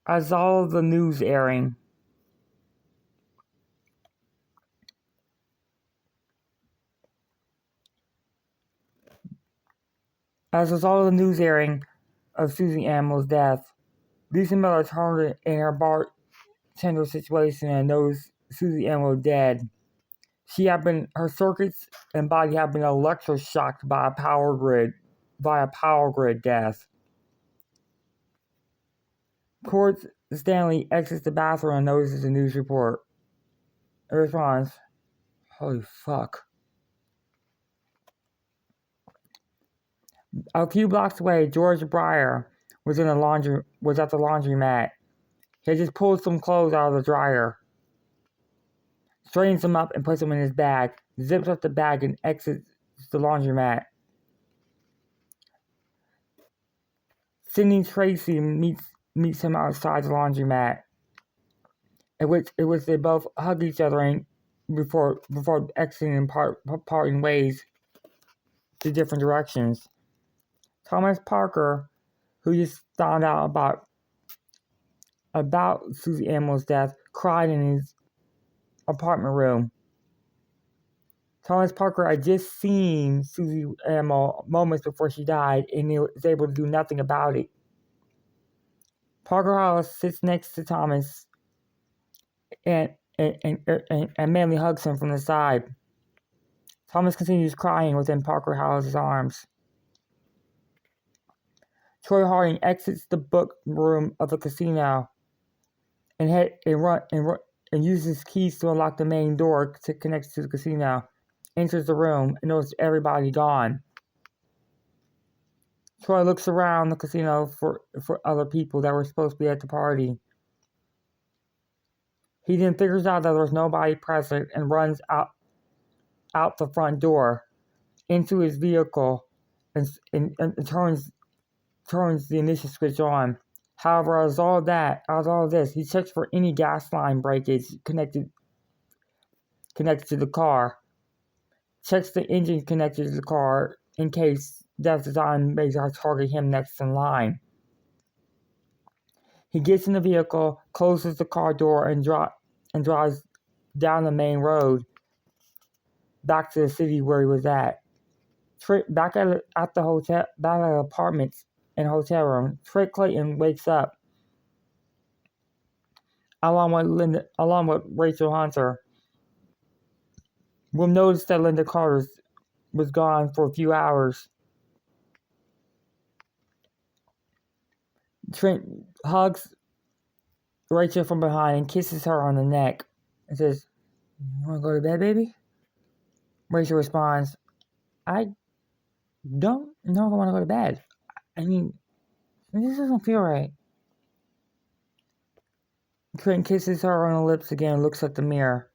As all of the news airing. As was all the news airing of Susie Ammel's death, Lisa Miller turned in her bartender situation and knows Susie Ammel was dead. Her circuits and body had been electroshocked by a power grid death. Court Stanley exits the bathroom and notices the news report. It responds, "Holy fuck." A few blocks away, George Breyer was at the laundromat. He had just pulled some clothes out of the dryer, straightens them up and puts them in his bag, zips up the bag and exits the laundromat. Sidney Tracy meets him outside the laundromat, at which they both hug each other before exiting and parting ways to different directions. Thomas Parker, who just found out about Susie Ammel's death, cried in his apartment room. Thomas Parker had just seen Susie Ammel moments before she died, and he was able to do nothing about it. Parker Hollis sits next to Thomas and manly hugs him from the side. Thomas continues crying within Parker Hollis' arms. Troy Harding exits the book room of the casino and uses keys to unlock the main door to connect to the casino. Enters the room and notices everybody gone. Troy looks around the casino for other people that were supposed to be at the party. He then figures out that there's nobody present and runs out the front door into his vehicle and turns the ignition switch on. However, as all this, he checks for any gas line breakage connected to the car. Checks the engine connected to the car in case Death Design may target him next in line. He gets in the vehicle, closes the car door, and drives down the main road back to the city where he was at. Back at the hotel, back at the apartments and hotel room, Trent Clayton wakes up along with Rachel Hunter. We'll notice that Linda Carter was gone for a few hours. Trent hugs Rachel from behind and kisses her on the neck and says, "You want to go to bed, baby?" Rachel responds, "I don't know if I want to go to bed. I mean, this doesn't feel right." Trent kisses her on the lips again and looks at the mirror.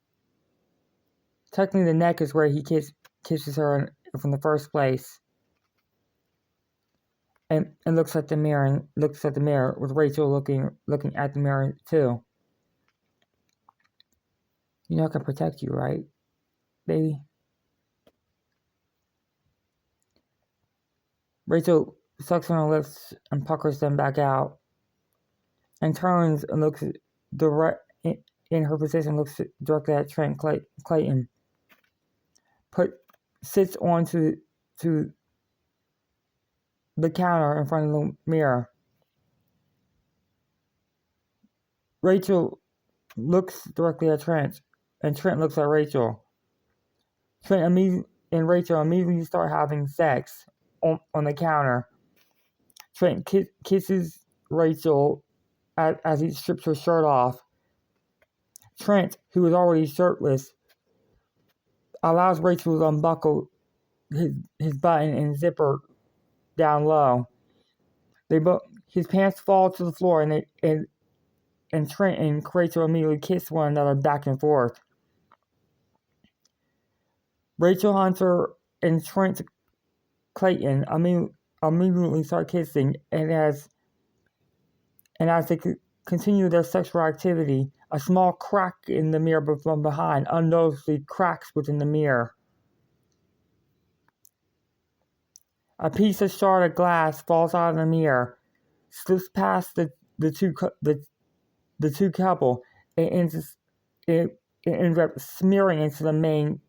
Technically, the neck is where he kisses her from the first place. And looks at the mirror with Rachel looking at the mirror too. "You know I can protect you, right, baby?" Rachel sucks on her lips and puckers them back out, and turns and looks in her position, looks directly at Trent Clayton. Sits onto the counter in front of the mirror. Rachel looks directly at Trent, and Trent looks at Rachel. Trent and Rachel immediately start having sex on the counter. Trent kisses Rachel as he strips her shirt off. Trent, who is already shirtless, allows Rachel to unbuckle his button and zipper down low. His pants fall to the floor, and Trent and Rachel immediately kiss one another back and forth. Rachel Hunter and Trent Clayton immediately start kissing, and as they continue their sexual activity, a small crack in the mirror from behind unnoticeably cracks within the mirror. A piece of shard of glass falls out of the mirror, slips past the the two couple, it ends up smearing into the main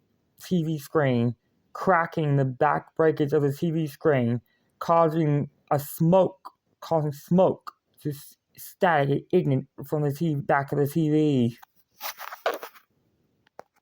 TV screen, cracking the back breakage of the TV screen, causing smoke to static ignite from the back of the TV.